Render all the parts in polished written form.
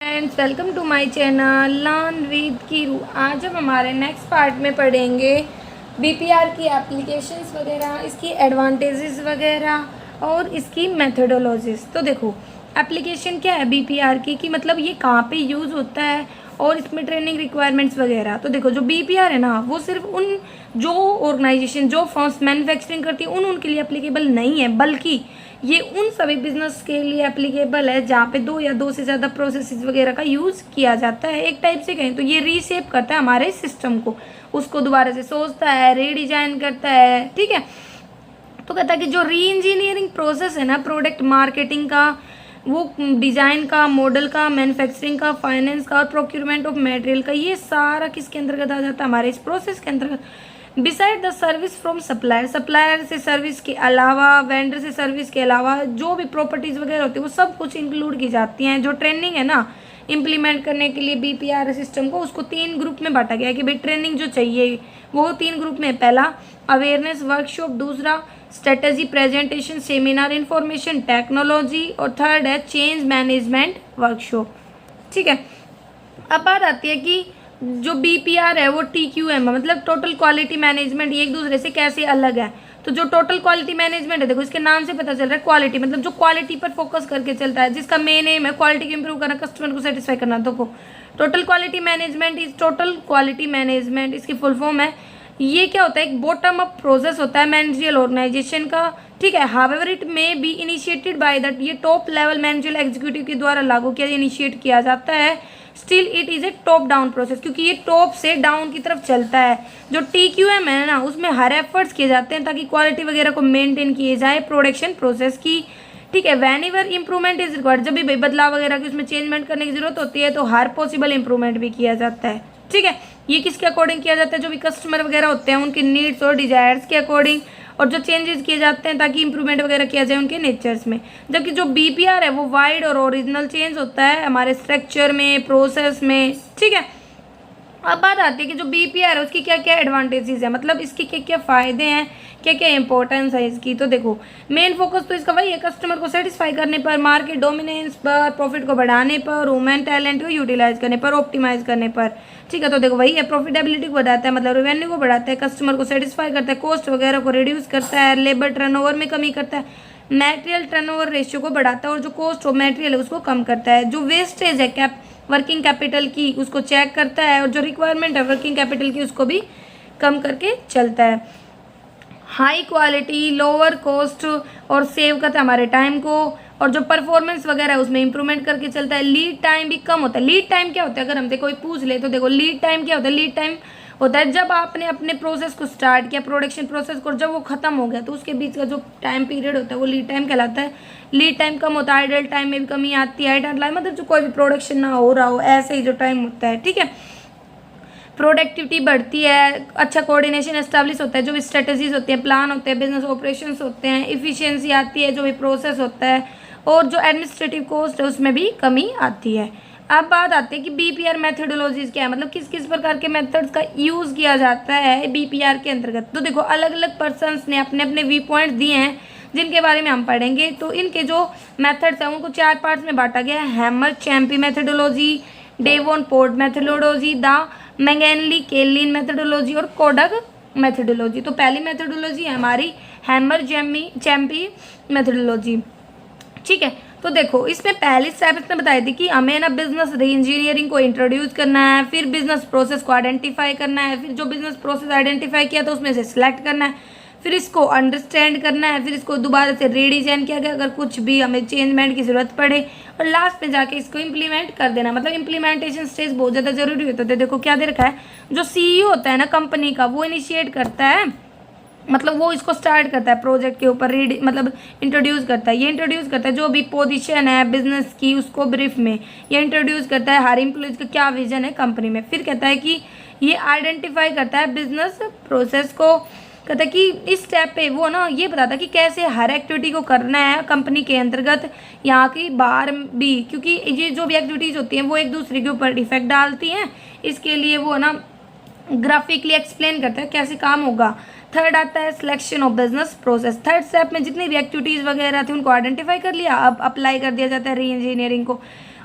Friends, welcome to my channel learn with Keeru. आज हम हमारे नेक्स्ट पार्ट में पढ़ेंगे बीपीआर की एप्लीकेशंस वगैरह, इसकी एडवांटेजेस वगैरह और इसकी मेथडोलॉजीज। तो देखो, एप्लीकेशन क्या है बीपीआर की कि मतलब ये कहाँ पे यूज़ होता है और इसमें ट्रेनिंग रिक्वायरमेंट्स वगैरह। तो देखो, जो बीपीआर है ना, वो सिर्फ उन जो ऑर्गेनाइजेशन जो फर्म्स मैन्युफैक्चरिंग करती हैं उनके लिए एप्लीकेबल नहीं है, बल्कि ये उन सभी बिजनेस के लिए एप्लीकेबल है जहाँ पे दो या दो से ज़्यादा प्रोसेसेस वगैरह का यूज़ किया जाता है। एक टाइप से कहें तो ये रीशेप करता है हमारे सिस्टम को, उसको दोबारा से सोचता है, रीडिजाइन करता है। ठीक है, तो कहता है कि जो री इंजीनियरिंग प्रोसेस है ना, प्रोडक्ट मार्केटिंग का, वो डिज़ाइन का, मॉडल का, मैन्युफैक्चरिंग का, फाइनेंस का और प्रोक्यूरमेंट ऑफ मटेरियल का, ये सारा किसके अंतर्गत आ जाता है? हमारे इस प्रोसेस के अंतर्गत। Beside the service from supplier, supplier से सर्विस के अलावा, वेंडर से सर्विस के अलावा जो भी प्रॉपर्टीज़ वगैरह होती है वो सब कुछ इंक्लूड की जाती हैं। जो ट्रेनिंग है ना इम्प्लीमेंट करने के लिए बीपीआर सिस्टम को, उसको 3 ग्रुप में बांटा गया है कि भाई ट्रेनिंग जो चाहिए वो 3 ग्रुप में। पहला अवेयरनेस वर्कशॉप, दूसरा strategy presentation seminar information technology, और थर्ड है चेंज मैनेजमेंट वर्कशॉप। ठीक है, अब बात आती है कि जो बीपीआर है वो टीक्यूएम मतलब टोटल क्वालिटी मैनेजमेंट, ये एक दूसरे से कैसे अलग है। तो जो टोटल क्वालिटी मैनेजमेंट है, देखो इसके नाम से पता चल रहा है क्वालिटी मतलब जो क्वालिटी पर फोकस करके चलता है, जिसका मेन एम है क्वालिटी को इंप्रूव करना, कस्टमर को सेटिस्फाई करना। तो total quality management is total quality management, इसकी फुल फॉर्म है। ये क्या होता है? एक बॉटम अप प्रोसेस होता है मैनेजरियल ऑर्गेनाइजेशन का। ठीक है, however it may be initiated by that, ये टॉप लेवल मैनेजरियल एग्जीक्यूटिव के द्वारा लागू किया, इनिशिएट किया जाता है। Still it is a top down process, क्योंकि ये टॉप से डाउन की तरफ चलता है। जो टीक्यूएम है ना, उसमें हर एफर्ट्स किए जाते हैं ताकि क्वालिटी वगैरह को मेंटेन किए जाए प्रोडक्शन प्रोसेस की। ठीक है, वैन इंप्रूवमेंट इज रिक्वायर्ड, जब भी बदलाव वगैरह की उसमें चेंजमेंट करने की जरूरत होती है तो हर पॉसिबल इंप्रूवमेंट भी किया जाता है। ठीक है, ये किसके अकॉर्डिंग किया जाता है? जो भी कस्टमर वगैरह होते हैं उनके नीड्स और डिजायर्स के अकॉर्डिंग, और जो चेंजेस किए जाते हैं ताकि इंप्रूवमेंट वगैरह किया जाए उनके नेचर्स में। जबकि जो बीपीआर है वो वाइड और ओरिजिनल चेंज होता है हमारे स्ट्रक्चर में, प्रोसेस में। ठीक है, अब बात आती है कि जो बीपीआर है उसकी क्या क्या एडवांटेजेस है, मतलब इसके क्या क्या फ़ायदे हैं, क्या क्या इंपॉर्टेंस है इसकी। तो देखो, मेन फोकस तो इसका वही है कस्टमर को सेटिस्फाई करने पर, मार्केट डोमिनेंस पर, प्रॉफिट को बढ़ाने पर, ह्यूमन टैलेंट को यूटिलाइज करने पर, ऑप्टिमाइज करने पर। ठीक है, तो देखो वही है, प्रॉफिटेबिलिटी को बढ़ाता है मतलब रेवेन्यू को बढ़ाता है, कस्टमर को सेटिस्फाई करता है, कॉस्ट वगैरह को रिड्यूस करता है, लेबर टर्नओवर में कमी करता है, मटेरियल टर्नओवर रेशियो को बढ़ाता है, और जो कॉस्ट ऑफ मटेरियल है उसको कम करता है। जो वेस्टेज है वर्किंग कैपिटल की उसको चेक करता है, और जो रिक्वायरमेंट है वर्किंग कैपिटल की उसको भी कम करके चलता है। हाई क्वालिटी, लोअर कॉस्ट और सेव करता है हमारे टाइम को, और जो परफॉर्मेंस वगैरह है उसमें इंप्रूवमेंट करके चलता है। लीड टाइम भी कम होता है। लीड टाइम क्या होता है अगर हमसे कोई पूछ ले तो देखो, लीड टाइम क्या होता है? लीड टाइम होता है जब आपने अपने प्रोसेस को स्टार्ट किया, प्रोडक्शन प्रोसेस को, जब वो खत्म हो गया तो उसके बीच का जो टाइम पीरियड होता है वो लीड टाइम कहलाता है। लीड टाइम कम होता है, आइडल टाइम में भी कमी आती है। आइडल टाइम मतलब जो कोई भी प्रोडक्शन ना हो रहा हो, ऐसे ही जो टाइम होता है। ठीक है, प्रोडक्टिविटी बढ़ती है, अच्छा कोऑर्डिनेशन एस्टैब्लिश होता है, जो भी स्ट्रेटजीज होते हैं, प्लान होते हैं, बिजनेस ऑपरेशंस होते हैं, इफिशियंसी आती है, जो भी प्रोसेस होता है, और जो एडमिनिस्ट्रेटिव कॉस्ट है उसमें भी कमी आती है। अब बात आती है कि बीपीआर मेथडोलॉजीज क्या है, मतलब किस किस प्रकार के मेथड्स का यूज़ किया जाता है बीपीआर के अंतर्गत। तो देखो, अलग अलग पर्सनस ने अपने अपने व्यू पॉइंट दिए हैं जिनके बारे में हम पढ़ेंगे। तो इनके जो मेथड्स हैं उनको 4 पार्ट्स में बांटा गया है। Hammer Champy methodology, Davenport methodology, the Manganelli Klein methodology और कोडक मेथडोलॉजी। तो पहली मेथडोलॉजी है हमारी हैमर चैम्पी मेथडोलॉजी। ठीक है, तो देखो इसमें पहली स्टेप इसने बताई थी कि हमें ना बिजनेस री इंजीनियरिंग को इंट्रोड्यूस करना है, फिर बिजनेस प्रोसेस को आइडेंटिफाई करना है, फिर जो बिजनेस प्रोसेस आइडेंटिफाई किया तो उसमें से सिलेक्ट करना है, फिर इसको अंडरस्टैंड करना है, फिर इसको दोबारा से रीडिजाइन किया गया अगर कुछ भी हमें चेंजमेंट की ज़रूरत पड़े, और लास्ट में जाके इसको इम्प्लीमेंट कर देना। मतलब इम्प्लीमेंटेशन स्टेज बहुत ज़्यादा जरूरी होता है। देखो क्या दे रखा है, जो सीईओ होता है ना कंपनी का, वो इनिशिएट करता है, मतलब वो इसको स्टार्ट करता है प्रोजेक्ट के ऊपर, रीड मतलब इंट्रोड्यूस करता है। ये इंट्रोड्यूस करता है जो भी पोजीशन है बिजनेस की उसको ब्रीफ में, ये इंट्रोड्यूस करता है हर एम्प्लॉयज का क्या विजन है कंपनी में। फिर कहता है कि ये आइडेंटिफाई करता है बिजनेस प्रोसेस को, कहता है कि इस स्टेप पे वो ना ये बताता है कि कैसे हर एक्टिविटी को करना है कंपनी के अंतर्गत, यहाँ की बाहर भी, क्योंकि ये जो भी एक्टिविटीज़ होती हैं वो एक दूसरे के ऊपर इफेक्ट डालती हैं। इसके लिए वो ना ग्राफिकली एक्सप्लेन करता है कैसे काम होगा। थर्ड आता है selection of business process. Third step में जितनी भी एक्टिविटीज़ वगैरह थी उनको आइडेंटिफाई कर लिया, अब अप्लाई कर दिया जाता है री इंजीनियरिंग को।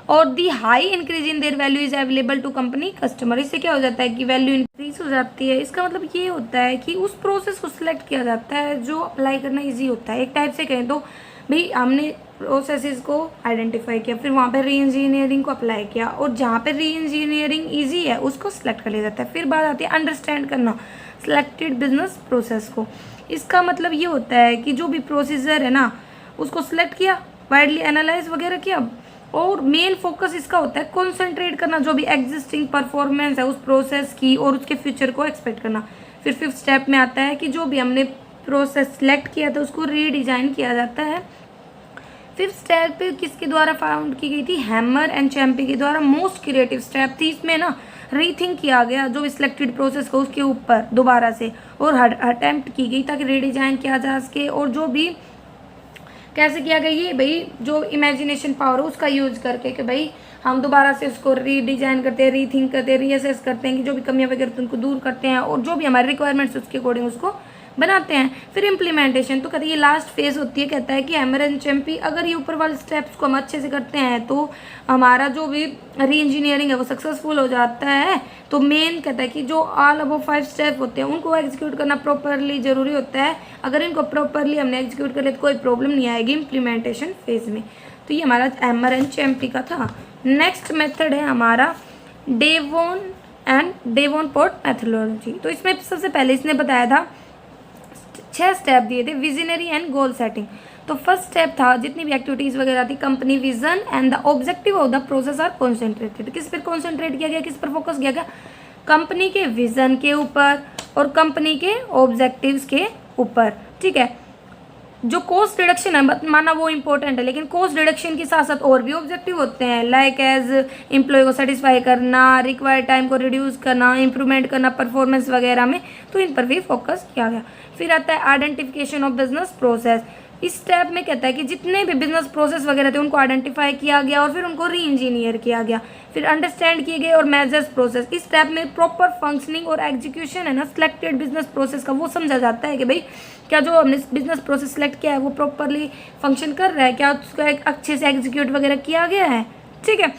और the high increase in their value is available to company customer. इससे क्या हो जाता है कि वैल्यू इंक्रीज हो जाती है। इसका मतलब ये होता है कि उस प्रोसेस को सिलेक्ट किया जाता है जो अप्लाई करना ईजी होता है। एक टाइप से कहें तो भाई हमने प्रोसेसेस को आइडेंटिफाई किया, फिर वहाँ पे री इंजीनियरिंग को अप्लाई किया, और जहाँ पे री इंजीनियरिंग ईजी है उसको सिलेक्ट कर लिया जाता है। फिर बात आती है अंडरस्टैंड करना सिलेक्टेड बिजनेस प्रोसेस को। इसका मतलब ये होता है कि जो भी प्रोसीजर है ना उसको सिलेक्ट किया, वाइडली एनालाइज वगैरह किया, और मेन फोकस इसका होता है कॉन्सेंट्रेट करना जो भी एग्जिस्टिंग परफॉर्मेंस है उस प्रोसेस की और उसके फ्यूचर को एक्सपेक्ट करना। फिर 5th स्टेप में आता है कि जो भी हमने प्रोसेस सेलेक्ट किया था उसको रीडिज़ाइन किया जाता है। 5th स्टेप पे किसके द्वारा फाउंड की गई थी? हैमर एंड चैम्पी के द्वारा। मोस्ट क्रिएटिव स्टेप थी इसमें ना, रीथिंक किया गया जो सिलेक्टेड प्रोसेस को उसके ऊपर दोबारा से और अटेम्प्ट की गई ताकि रीडिज़ाइन किया जा सके। और जो भी कैसे किया गया ये भाई जो इमेजिनेशन पावर है उसका यूज करके कि भाई हम दोबारा से उसको रीडिज़ाइन करते हैं, रीथिंक करते हैं, रीअसेस करते हैं कि जो भी कमियां वगैरह उनको दूर करते हैं और जो भी हमारे रिक्वायरमेंट्स उसके अकॉर्डिंग उसको बनाते हैं। फिर इम्प्लीमेंटेशन तो कहते हैं ये लास्ट फेज होती है। कहता है कि हैमर एंड चैम्पी अगर ये ऊपर वाले स्टेप्स को हम अच्छे से करते हैं तो हमारा जो भी री इंजीनियरिंग है वो सक्सेसफुल हो जाता है। तो मेन कहता है कि जो ऑल अबव 5 स्टेप होते हैं उनको एग्जीक्यूट करना प्रॉपरली जरूरी होता है। अगर इनको प्रॉपरली हमने एग्जीक्यूट कर लिया तो कोई प्रॉब्लम नहीं आएगी इम्प्लीमेंटेशन फेज में। तो ये हमारा हैमर एंड चैम्पी का था। नेक्स्ट मेथड है हमारा डेवोनपोर्ट मेथोडोलॉजी। तो इसमें सबसे पहले इसने बताया था 6 स्टेप दिए थे, विजनरी एंड गोल सेटिंग। तो फर्स्ट स्टेप था जितनी भी एक्टिविटीज़ वगैरह थी, company vision and the objective of the process are concentrated. किस पर कॉन्सेंट्रेट किया गया, किस पर फोकस किया गया? कंपनी के विजन के ऊपर और कंपनी के ऑब्जेक्टिव्स के ऊपर। ठीक है, जो कॉस्ट रिडक्शन है माना वो इंपॉर्टेंट है, लेकिन कॉस्ट रिडक्शन के साथ साथ और भी ऑब्जेक्टिव होते हैं लाइक एज एम्प्लॉय को सेटिस्फाई करना, रिक्वायर्ड टाइम को रिड्यूस करना, इंप्रूवमेंट करना परफॉर्मेंस वगैरह में। तो इन पर भी फोकस किया गया। फिर आता है आइडेंटिफिकेशन ऑफ बिजनेस प्रोसेस। इस स्टेप में कहता है कि जितने भी बिजनेस प्रोसेस वगैरह थे उनको आइडेंटिफाई किया गया और फिर उनको री इंजीनियर किया गया। फिर अंडरस्टैंड किए गए और मेजर्स प्रोसेस। इस स्टेप में प्रॉपर फंक्शनिंग और एग्जीक्यूशन है ना सिलेक्टेड बिजनेस प्रोसेस का वो समझा जाता है कि भाई क्या जो हमने बिजनेस प्रोसेस सेलेक्ट किया है वो प्रॉपरली फंक्शन कर रहा है, क्या उसका एक अच्छे से एग्जीक्यूट वगैरह किया गया है। ठीक है,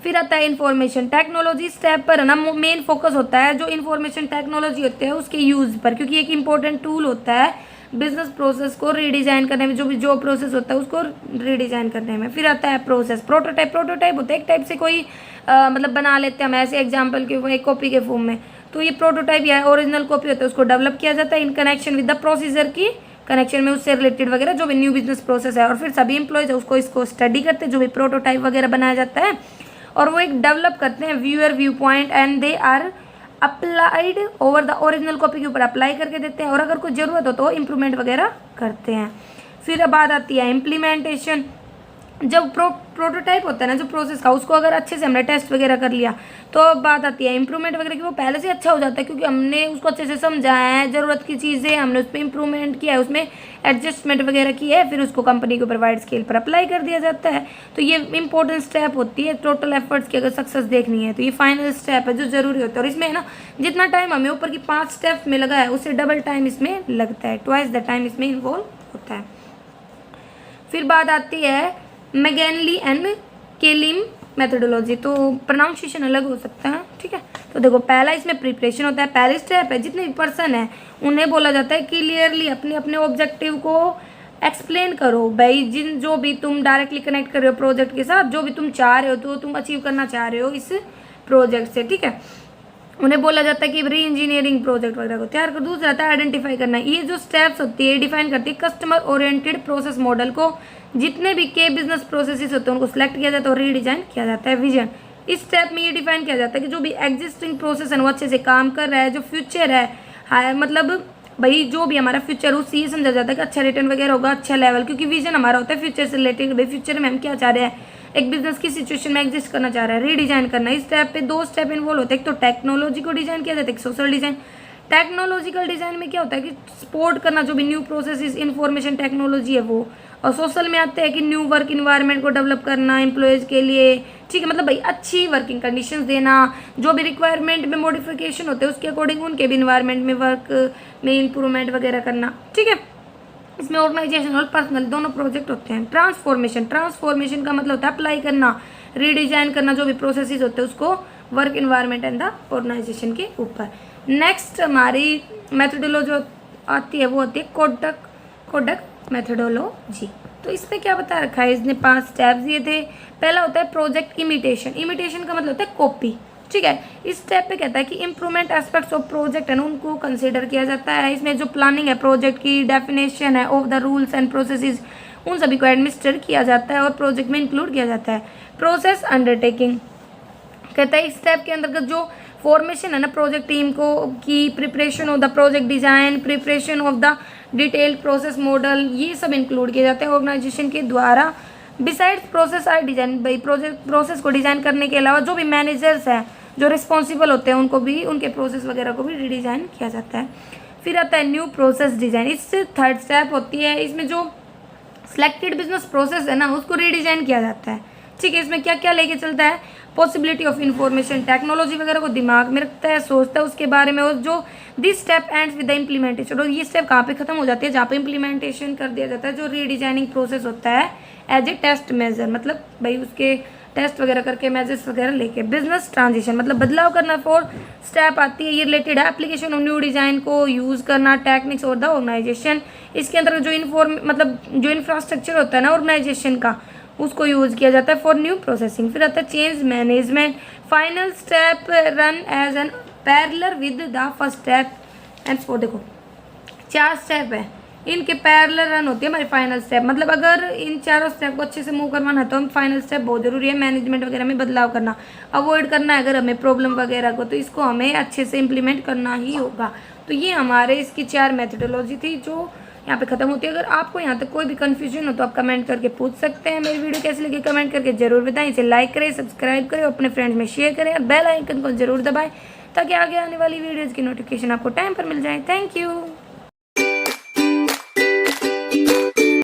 फिर आता है इंफॉर्मेशन टेक्नोलॉजी। स्टेप पर है ना मेन फोकस होता है जो इंफॉर्मेशन टेक्नोलॉजी होते हैं उसके यूज़ पर, क्योंकि एक इंपॉर्टेंट टूल होता है बिजनेस प्रोसेस को रीडिज़ाइन करने में, जो प्रोसेस होता है उसको रीडिज़ाइन करने में। फिर आता है प्रोसेस। प्रोटोटाइप होता है एक टाइप से कोई मतलब बना लेते हैं हम ऐसे एग्जाम्पल के एक कॉपी के फॉर्म में। तो ये प्रोटोटाइप या ओरिजिनल कॉपी होता है उसको डेवलप किया जाता है in connection with the procedure की कनेक्शन में उससे रिलेटेड वगैरह जो भी न्यू बिजनेस प्रोसेस है। और फिर सभी एम्प्लॉयज है उसको इसको स्टडी करते हैं जो भी प्रोटोटाइप वगैरह बनाया जाता है और वो एक डेवलप करते हैं viewer view point and they are applied over the original copy के ऊपर अप्लाई करके देते हैं और अगर कोई ज़रूरत हो तो इम्प्रूवमेंट वगैरह करते हैं। फिर अब बात आती है इम्प्लीमेंटेशन। जब प्रोटोटाइप होता है ना जो प्रोसेस का उसको अगर अच्छे से हमने टेस्ट वगैरह कर लिया तो अब बात आती है इम्प्रूवमेंट वगैरह की। वो पहले से अच्छा हो जाता है क्योंकि हमने उसको अच्छे से समझाया है, ज़रूरत की चीज़ें हमने उस पर इम्प्रूवमेंट किया है, उसमें एडजस्टमेंट वगैरह की है, फिर उसको कंपनी के ऊपर वाइड स्केल पर अप्लाई कर दिया जाता है। तो ये इंपॉर्टेंट स्टेप होती है टोटल एफर्ट्स की अगर सक्सेस देखनी है तो ये फाइनल स्टेप है जो ज़रूरी होता है। और इसमें ना जितना टाइम हमें ऊपर की 5 स्टेप में लगा है उससे डबल टाइम इसमें लगता है, ट्वाइस द टाइम इसमें इन्वॉल्व होता है। फिर बात आती है मैगेनली एंड केलिम मेथोडोलॉजी। तो प्रोनाउंसिएशन अलग हो सकता है। ठीक है, तो देखो पहला इसमें प्रिपरेशन होता है। पहली स्टेप है जितने भी पर्सन है उन्हें बोला जाता है क्लियरली अपने अपने ऑब्जेक्टिव को एक्सप्लेन करो। भाई जो भी तुम डायरेक्टली कनेक्ट कर रहे हो प्रोजेक्ट के साथ, जो भी तुम चाह रहे हो तो तुम अचीव करना चाह रहे हो इस प्रोजेक्ट से। ठीक है, उन्हें बोला जाता है कि री इंजीनियरिंग प्रोजेक्ट वगैरह को तैयार कर। दूसरा आता है आइडेंटिफाई करना। ये जो स्टेप्स होती है डिफाइन करती है कस्टमर ओरिएंटेड प्रोसेस मॉडल को। जितने भी के बिजनेस प्रोसेसेस होते हैं उनको सिलेक्ट किया जाता है और रीडिजाइन किया जाता है। विजन। इस स्टेप में ये डिफाइन किया जाता है कि जो भी एग्जिस्टिंग प्रोसेस है वो अच्छे से काम कर रहा है। जो फ्यूचर है मतलब भाई जो भी हमारा फ्यूचर उससे ये समझा जाता है कि अच्छा रिटर्न वगैरह होगा, अच्छा लेवल, क्योंकि विजन हमारा होता है फ्यूचर से रिलेटेड। भाई फ्यूचर में हम क्या चाह रहे हैं, एक बिजनेस की सिचुएशन में एग्जिस्ट करना चाह रहा है, रीडिजाइन करना। इस स्टेप पे 2 स्टेप इन्वॉल्व होते हैं। एक तो टेक्नोलॉजी को डिजाइन किया जाता है, एक सोशल डिजाइन। टेक्नोलॉजिकल डिजाइन में क्या होता है कि सपोर्ट करना जो भी न्यू प्रोसेस इंफॉर्मेशन टेक्नोलॉजी है वो। और सोशल में आते हैं कि न्यू वर्क इन्वायरमेंट को डेवलप करना एम्प्लॉयज़ के लिए। ठीक है, मतलब भाई अच्छी वर्किंग कंडीशंस देना, जो भी रिक्वायरमेंट में मॉडिफिकेशन होते हैं उसके अकॉर्डिंग उनके भी इन्वायरमेंट में वर्क में इंप्रूवमेंट वगैरह करना। ठीक है, इसमें ऑर्गेनाइजेशन और पर्सनल दोनों प्रोजेक्ट होते हैं। ट्रांसफॉर्मेशन का मतलब होता है अप्लाई करना, रीडिजाइन करना, जो भी प्रोसेसेस होते हैं उसको work environment and the organisation के ऊपर। नेक्स्ट हमारी मेथोडोलॉजी आती है वो होती है कोडक मेथोडोलॉजी। तो इसमें क्या बता रखा है, इसने 5 स्टेप्स दिए थे। पहला होता है प्रोजेक्ट इमिटेशन का मतलब होता है कॉपी, ठीक है। इस स्टेप पे कहता है कि इम्प्रूवमेंट एस्पेक्ट्स ऑफ प्रोजेक्ट है ना उनको कंसीडर किया जाता है। इसमें जो प्लानिंग है प्रोजेक्ट की, डेफिनेशन है of the rules and processes, उन सभी को एडमिनिस्टर किया जाता है और प्रोजेक्ट में इंक्लूड किया जाता है। प्रोसेस अंडरटेकिंग कहता है इस स्टेप के अंतर्गत जो फॉर्मेशन है ना प्रोजेक्ट टीम को की, preparation of the project design, preparation of the detailed process model, ये सब इंक्लूड किए जाते हैं ऑर्गेनाइजेशन के द्वारा। बिसाइड्स प्रोसेस आर डिजाइन, भाई प्रोसेस को डिज़ाइन करने के अलावा जो भी मैनेजर्स हैं जो रिस्पॉन्सिबल होते हैं उनको भी, उनके प्रोसेस वगैरह को भी रीडिज़ाइन किया जाता है। फिर आता है न्यू प्रोसेस डिज़ाइन, इससे थर्ड स्टेप होती है, इसमें जो सिलेक्टेड बिजनेस प्रोसेस है ना उसको रीडिज़ाइन किया जाता है, ठीक है। इसमें क्या क्या लेके चलता है, पॉसिबिलिटी ऑफ इंफॉर्मेशन, टेक्नोलॉजी वगैरह को दिमाग में रखता है, सोचता है उसके बारे में। और जो this step ends with the implementation, और ये स्टेप कहाँ पे खत्म हो जाती है, जहाँ पे इम्प्लीमेंटेशन कर दिया जाता है। जो रीडिजाइनिंग प्रोसेस होता है एज ए टेस्ट मेजर, मतलब भाई उसके टेस्ट वगैरह करके मेजर्स वगैरह लेके। बिजनेस ट्रांजिशन मतलब बदलाव करना, 4 स्टेप आती है, ये रिलेटेड है एप्लीकेशन ऑफ न्यू डिज़ाइन को यूज़ करना, टेक्निक्स और द ऑर्गेनाइजेशन। इसके अंदर जो जो इंफ्रास्ट्रक्चर होता है ना ऑर्गेनाइजेशन का उसको यूज़ किया जाता है फॉर न्यू प्रोसेसिंग। फिर आता है change management, final step run as an parallel with the first step and four. देखो 4 स्टेप है, इनके पैरेलल रन होती है हमारी फाइनल स्टेप। मतलब अगर इन चारों स्टेप को अच्छे से मूव करवाना है तो हम फाइनल स्टेप बहुत ज़रूरी है, मैनेजमेंट वगैरह में बदलाव करना, अवॉइड करना है अगर हमें प्रॉब्लम वगैरह को, तो इसको हमें अच्छे से इम्प्लीमेंट करना ही होगा। तो ये हमारे इसकी 4 मेथोडोलॉजी थी जो यहाँ पे खत्म होती है। अगर आपको यहाँ तक कोई भी कन्फ्यूजन हो तो आप कमेंट करके पूछ सकते हैं। मेरी वीडियो कैसी लगी कमेंट करके जरूर बताएं। इसे लाइक करें, सब्सक्राइब करें, अपने फ्रेंड्स में शेयर करें और बेल आइकन को जरूर दबाएं ताकि आगे आने वाली वीडियोज़ की नोटिफिकेशन आपको टाइम पर मिल जाए। Thank you.